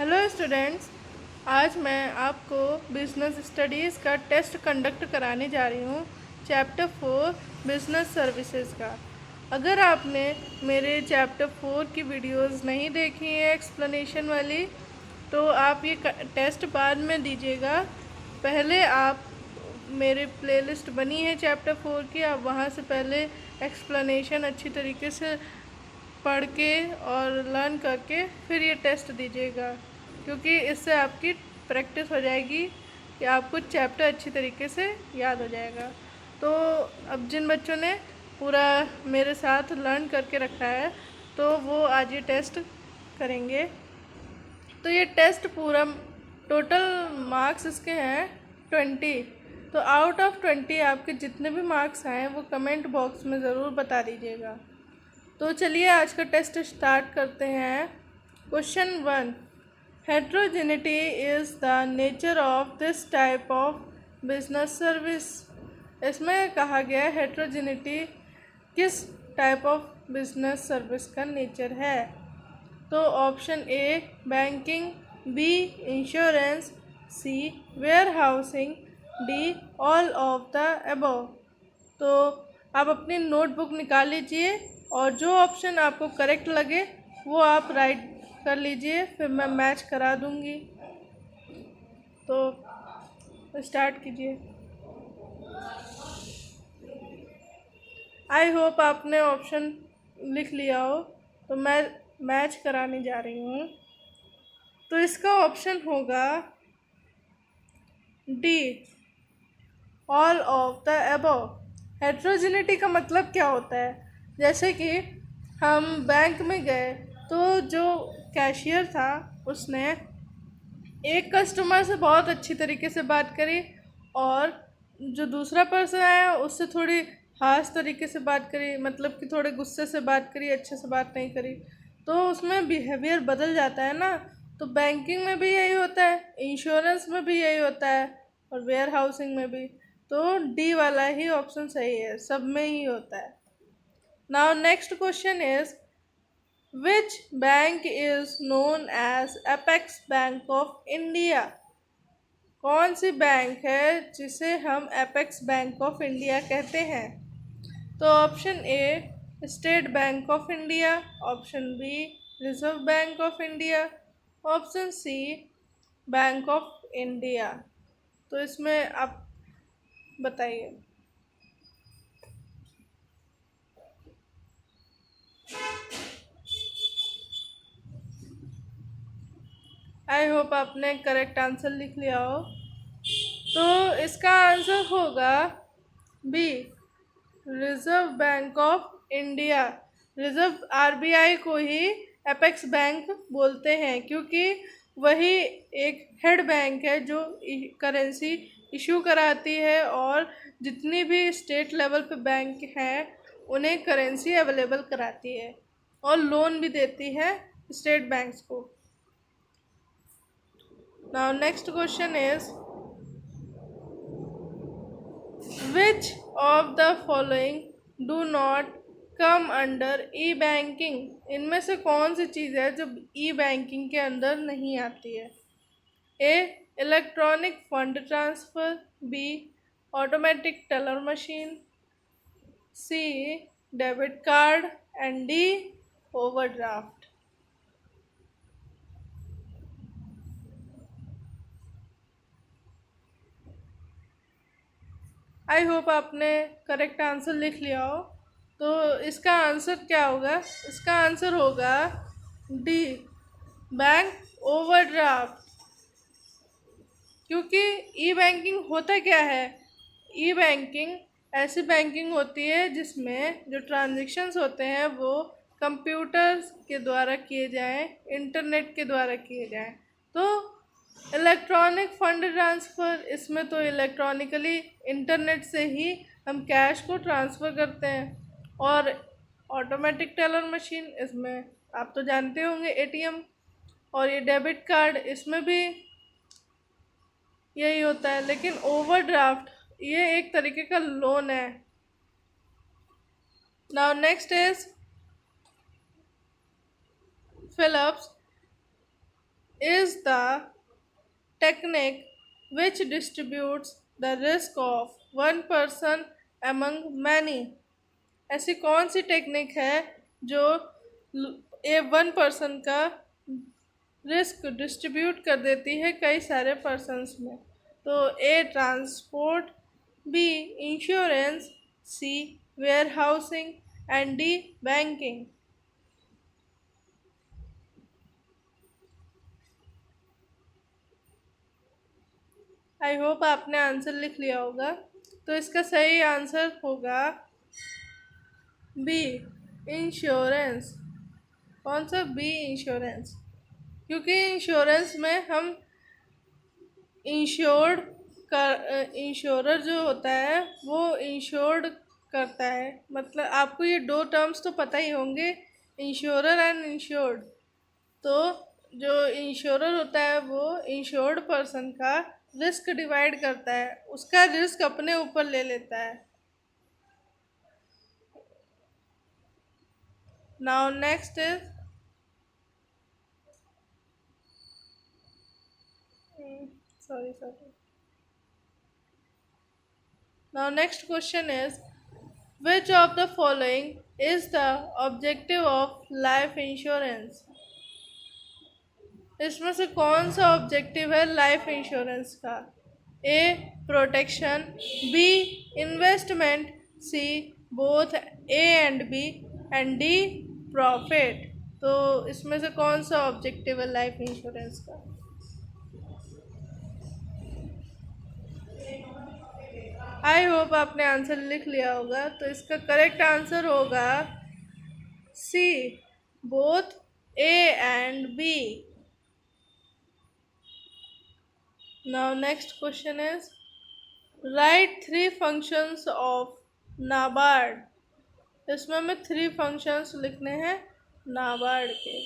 Hello students. आज मैं आपको बिज़नेस स्टडीज़ का टेस्ट कंडक्ट कराने जा रही हूँ, चैप्टर 4 बिज़नेस सर्विसेज का। अगर आपने मेरे चैप्टर 4 की वीडियोस नहीं देखी है एक्सप्लेनेशन वाली, तो आप ये टेस्ट बाद में दीजिएगा। पहले आप मेरे प्लेलिस्ट बनी है चैप्टर 4 की, आप वहाँ से पहले एक्सप्लेनेशन अच्छी तरीके से पढ़ के और लर्न करके फिर ये टेस्ट दीजिएगा, क्योंकि इससे आपकी प्रैक्टिस हो जाएगी कि आपको चैप्टर अच्छी तरीके से याद हो जाएगा। तो अब जिन बच्चों ने पूरा मेरे साथ लर्न करके रखा है, तो वो आज ये टेस्ट करेंगे। तो ये टेस्ट पूरा टोटल मार्क्स इसके हैं 20। तो आउट ऑफ 20 आपके जितने भी मार्क्स आए वो कमेंट बॉक्स में ज़रूर बता दीजिएगा। तो चलिए आज का टेस्ट स्टार्ट करते हैं। Question 1, heterogeneity is the nature of this type of business service. इसमें कहा गया है हेट्रोजेनिटी किस टाइप ऑफ बिजनेस सर्विस का नेचर है। तो option A banking, B insurance, C warehousing, D all of the above. तो आप अपनी नोटबुक निकाल लीजिए और जो ऑप्शन आपको करेक्ट लगे वो आप राइट कर लीजिए, फिर मैं मैच करा दूंगी। तो स्टार्ट कीजिए। आई होप आपने ऑप्शन लिख लिया हो। तो मैं मैच कराने जा रही हूँ। तो इसका ऑप्शन होगा D, all of the above. Heterogeneity का मतलब क्या होता है? जैसे कि हम बैंक में गए तो जो कैशियर था उसने एक कस्टमर से बहुत अच्छी तरीके से बात करी, और जो दूसरा पर्सन आया उससे थोड़ी हाश तरीके से बात करी, मतलब कि थोड़े गुस्से से बात करी, अच्छे से बात नहीं करी। तो उसमें बिहेवियर बदल जाता है ना। तो बैंकिंग में भी यही होता है, इंश्योरेंस में भी यही होता है, और वेयर हाउसिंग में भी। तो डी वाला ही ऑप्शन सही है, सब में ही होता है। Now next question is, which bank is known as apex bank of India. कौन सी बैंक है जिसे हम अपेक्स बैंक ऑफ इंडिया कहते हैं? तो option A State Bank of India, option B Reserve Bank of India, option C Bank of India. तो इसमें आप बताइए। आई होप आपने करेक्ट आंसर लिख लिया हो। तो इसका आंसर होगा B, Reserve Bank of India. Reserve RBI को ही अपेक्स बैंक बोलते हैं, क्योंकि वही एक हेड बैंक है जो करेंसी इशू कराती है, और जितनी भी स्टेट लेवल पे बैंक हैं उन्हें करेंसी अवेलेबल कराती है, और लोन भी देती है स्टेट बैंक्स को। Now next question is, which of the following do not come under E banking. इनमें से कौन सी चीज़ है जो ई बैंकिंग के अंदर नहीं आती है? A electronic fund transfer, B automatic teller machine, C debit card, and D overdraft. I hope आपने करेक्ट आंसर लिख लिया हो। तो इसका आंसर क्या होगा? इसका आंसर होगा डी, बैंक ओवरड्राफ्ट। क्योंकि ई बैंकिंग होता क्या है? ई बैंकिंग ऐसी बैंकिंग होती है जिसमें जो ट्रांजैक्शंस होते हैं वो कंप्यूटर के द्वारा किए जाएं, इंटरनेट के द्वारा किए जाएं। तो इलेक्ट्रॉनिक फंड ट्रांसफ़र, इसमें तो इलेक्ट्रॉनिकली इंटरनेट से ही हम कैश को ट्रांसफ़र करते हैं। और ऑटोमेटिक टेलर मशीन, इसमें आप तो जानते होंगे एटीएम। और ये डेबिट कार्ड, इसमें भी यही होता है। लेकिन ओवरड्राफ्ट ये एक तरीके का लोन है। Now next is Philips is the technique which distributes the risk of one person among many. ऐसी कौन सी टेक्निक है जो ए वन पर्सन का रिस्क डिस्ट्रीब्यूट कर देती है कई सारे पर्सन्स में? तो A transport, B insurance, C warehousing and D banking. I hope आपने आंसर लिख लिया होगा। तो इसका सही आंसर होगा बी इंश्योरेंस। कौन सा? B insurance. क्योंकि इंश्योरेंस में हम इंश्योर्ड कर इंश्योरर जो होता है वो इंश्योर्ड करता है। मतलब आपको ये दो टर्म्स तो पता ही होंगे, इंश्योरर एंड इंश्योर्ड। तो जो इंश्योरर होता है वो इंश्योर्ड पर्सन का रिस्क डिवाइड करता है, उसका रिस्क अपने ऊपर ले लेता है। Now next is sorry. Now next question is, which of the following is the objective of life insurance? इसमें से कौन सा ऑब्जेक्टिव है लाइफ इंश्योरेंस का? A protection, B investment, C both A and B and D profit. तो इसमें से कौन सा ऑब्जेक्टिव है लाइफ इंश्योरेंस का? आई होप आपने आंसर लिख लिया होगा। तो इसका करेक्ट आंसर होगा C both A and B. Now next question is, write 3 functions of NABARD. इसमें हमें 3 फंक्शंस लिखने हैं नाबार्ड के।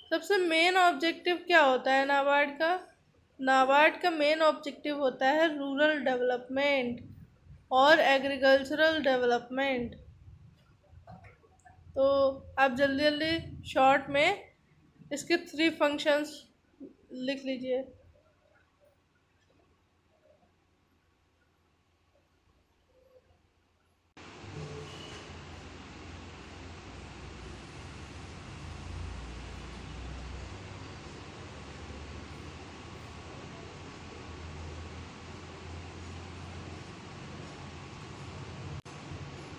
सबसे मेन ऑब्जेक्टिव क्या होता है नाबार्ड का? नाबार्ड का मेन ऑब्जेक्टिव होता है रूरल डेवलपमेंट और एग्रीकल्चरल डेवलपमेंट। तो आप जल्दी जल्दी शॉर्ट में इसके 3 फंक्शंस लिख लीजिए।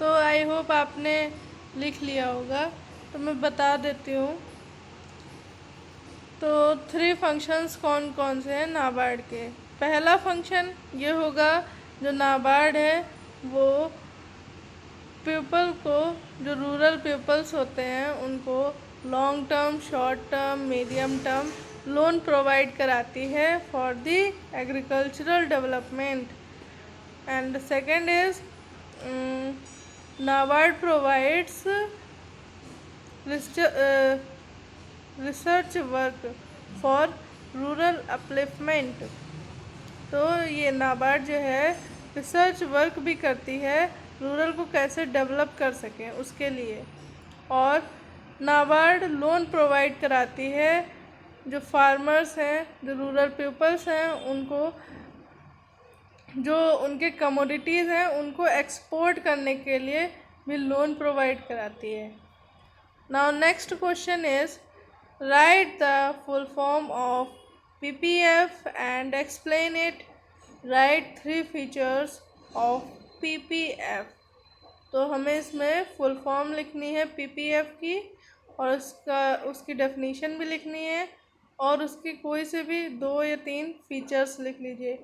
तो आई होप आपने लिख लिया होगा। तो मैं बता देती हूँ। तो 3 फंक्शंस कौन कौन से हैं नाबार्ड के? पहला फंक्शन ये होगा, जो नाबार्ड है वो पीपल को, जो रूरल पीपल्स होते हैं उनको long term, short term, medium term loan provide कराती है for the agricultural development. And second is NABARD provides research work for rural upliftment। तो ये नाबार्ड जो है रिसर्च वर्क भी करती है रूरल को कैसे डेवलप कर सकें उसके लिए। और नाबार्ड लोन प्रोवाइड कराती है जो फार्मर्स हैं, जो रूरल पीपल्स हैं, उनको जो उनके कमोडिटीज़ हैं उनको एक्सपोर्ट करने के लिए भी लोन प्रोवाइड कराती है। Now next question is, right the full form of PPF and explain it. Right 3 features of PPF। तो हमें इसमें फुल फॉर्म लिखनी है PPF की, और उसकी डेफिनीशन भी लिखनी है, और उसकी कोई से भी 2 या 3 फीचर्स लिख लीजिए।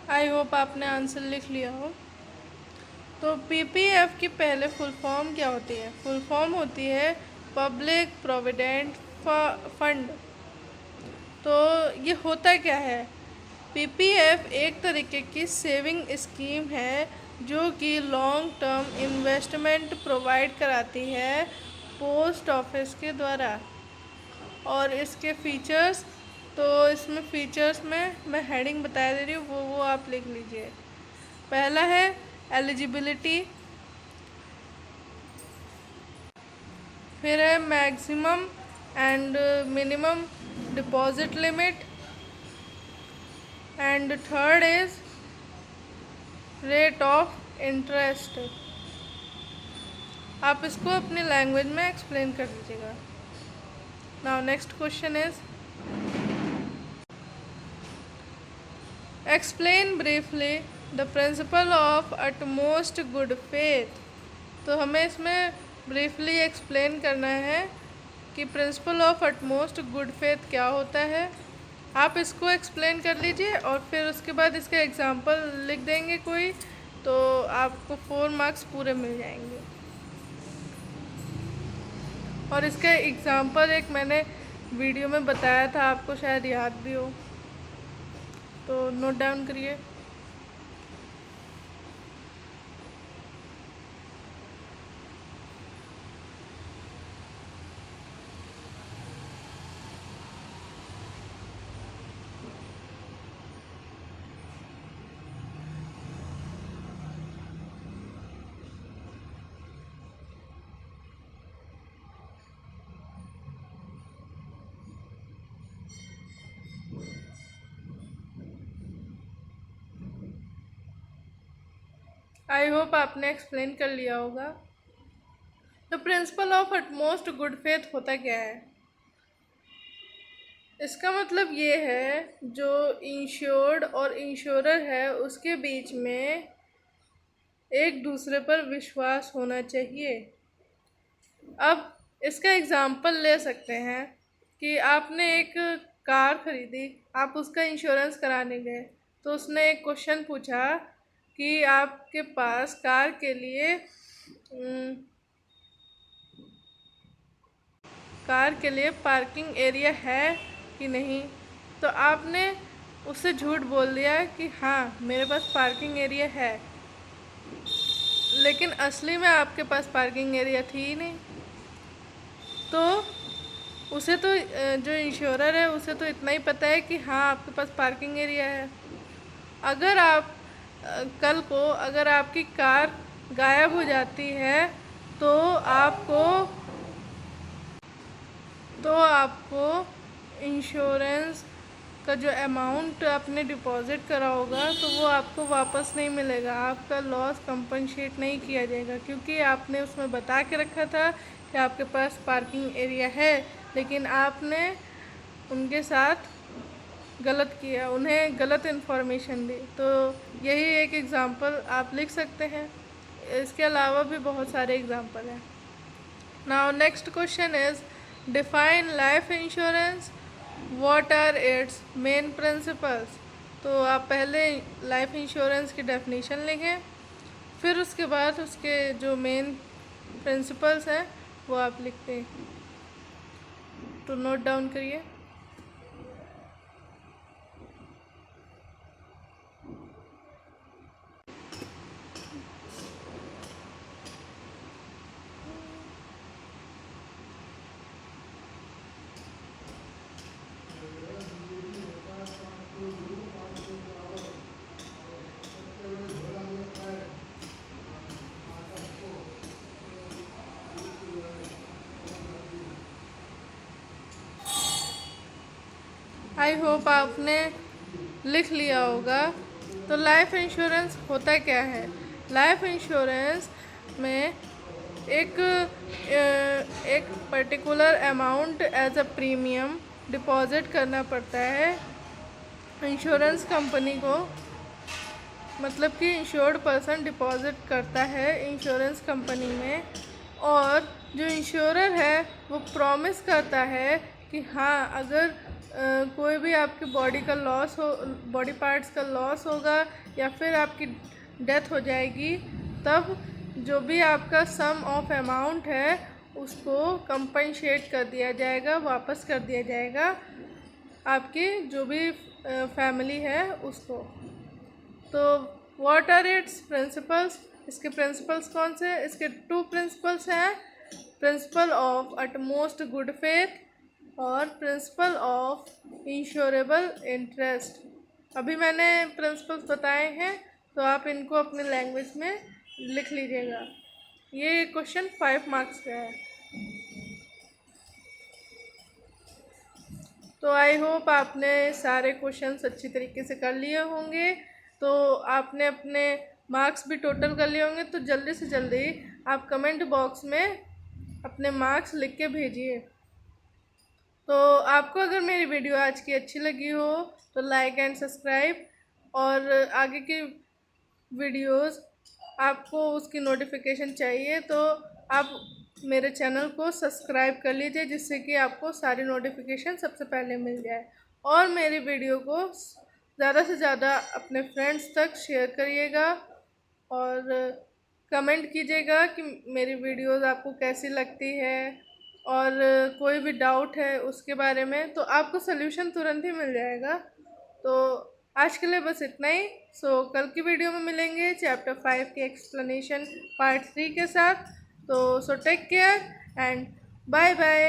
आई होप आपने आंसर लिख लिया हो। तो PPF की पहले फुल फॉर्म क्या होती है? फुल फॉर्म होती है पब्लिक प्रोविडेंट फंड। तो ये होता क्या है? पीपीएफ एक तरीके की सेविंग स्कीम है जो कि लॉन्ग टर्म इन्वेस्टमेंट प्रोवाइड कराती है पोस्ट ऑफिस के द्वारा। और इसके फीचर्स, तो इसमें फीचर्स में मैं हेडिंग बता दे रही हूँ, वो आप लिख लीजिए। पहला है एलिजिबिलिटी, फिर है maximum and minimum deposit limit, and third is rate of interest. आप इसको अपनी लैंग्वेज में एक्सप्लेन कर दीजिएगा। Now next question is explain briefly the principle of utmost good faith. तो हमें इसमें ब्रीफली एक्सप्लेन करना है कि principle of utmost good faith क्या होता है। आप इसको एक्सप्लेन कर लीजिए और फिर उसके बाद इसका एग्जांपल लिख देंगे कोई, तो आपको 4 मार्क्स पूरे मिल जाएंगे। और इसका एग्जांपल एक मैंने वीडियो में बताया था, आपको शायद याद भी हो, तो नोट डाउन करिए। आई होप आपने एक्सप्लेन कर लिया होगा। तो principle of utmost good faith होता क्या है? इसका मतलब ये है जो इंश्योर्ड और इंश्योरर है उसके बीच में एक दूसरे पर विश्वास होना चाहिए। अब इसका एग्जांपल ले सकते हैं कि आपने एक कार ख़रीदी, आप उसका इंश्योरेंस कराने गए, तो उसने एक क्वेश्चन पूछा कि आपके पास कार के लिए पार्किंग एरिया है कि नहीं। तो आपने उससे झूठ बोल दिया कि हाँ मेरे पास पार्किंग एरिया है, लेकिन असली में आपके पास पार्किंग एरिया थी ही नहीं। तो उसे तो जो इंश्योरर है उसे तो इतना ही पता है कि हाँ आपके पास पार्किंग एरिया है। अगर आप कल को अगर आपकी कार गायब हो जाती है तो आपको इंश्योरेंस का जो अमाउंट आपने डिपॉज़िट करा होगा तो वो आपको वापस नहीं मिलेगा, आपका लॉस कंपनसेट नहीं किया जाएगा, क्योंकि आपने उसमें बता के रखा था कि आपके पास पार्किंग एरिया है, लेकिन आपने उनके साथ गलत किया, उन्हें गलत इन्फॉर्मेशन दी। तो यही एक एग्ज़ाम्पल आप लिख सकते हैं। इसके अलावा भी बहुत सारे एग्ज़ाम्पल हैं। Now next question is define life insurance, what are its main principles. तो आप पहले लाइफ इंश्योरेंस की डेफिनेशन लिखें, फिर उसके बाद उसके जो मेन प्रिंसिपल्स हैं वो आप लिखते हैं। तो नोट डाउन करिए। आई होप आपने लिख लिया होगा। तो लाइफ इंश्योरेंस होता क्या है? लाइफ इंश्योरेंस में एक particular amount as a premium deposit करना पड़ता है इंश्योरेंस कंपनी को। मतलब कि इंश्योर्ड पर्सन डिपॉज़िट करता है इंश्योरेंस कंपनी में, और जो इंश्योरर है वो प्रॉमिस करता है कि हाँ अगर कोई भी आपकी बॉडी पार्ट्स का लॉस होगा या फिर आपकी डेथ हो जाएगी, तब जो भी आपका सम ऑफ अमाउंट है उसको कंपनसेट कर दिया जाएगा, वापस कर दिया जाएगा आपकी जो भी फैमिली है उसको। तो व्हाट आर इट्स प्रिंसिपल्स, इसके प्रिंसिपल्स कौन से हैं? इसके 2 प्रिंसिपल्स हैं, principle of utmost good faith और प्रिंसिपल ऑफ इंश्योरेबल इंटरेस्ट। अभी मैंने प्रिंसिपल्स बताए हैं, तो आप इनको अपने लैंग्वेज में लिख लीजिएगा। ये क्वेश्चन 5 मार्क्स का है। तो आई होप आपने सारे क्वेश्चंस अच्छी तरीके से कर लिए होंगे। तो आपने अपने मार्क्स भी टोटल कर लिए होंगे। तो जल्दी से जल्दी आप कमेंट बॉक्स में अपने मार्क्स लिख के भेजिए। तो आपको अगर मेरी वीडियो आज की अच्छी लगी हो तो लाइक एंड सब्सक्राइब, और आगे की वीडियोस आपको उसकी नोटिफिकेशन चाहिए तो आप मेरे चैनल को सब्सक्राइब कर लीजिए, जिससे कि आपको सारी नोटिफिकेशन सबसे पहले मिल जाए। और मेरी वीडियो को ज़्यादा से ज़्यादा अपने फ्रेंड्स तक शेयर करिएगा और कमेंट कीजिएगा कि मेरी वीडियोस आपको कैसी लगती है, और कोई भी डाउट है उसके बारे में तो आपको सल्यूशन तुरंत ही मिल जाएगा। तो आज के लिए बस इतना ही। कल की वीडियो में मिलेंगे चैप्टर 5 के एक्सप्लेनेशन पार्ट 3 के साथ। तो take care and bye bye.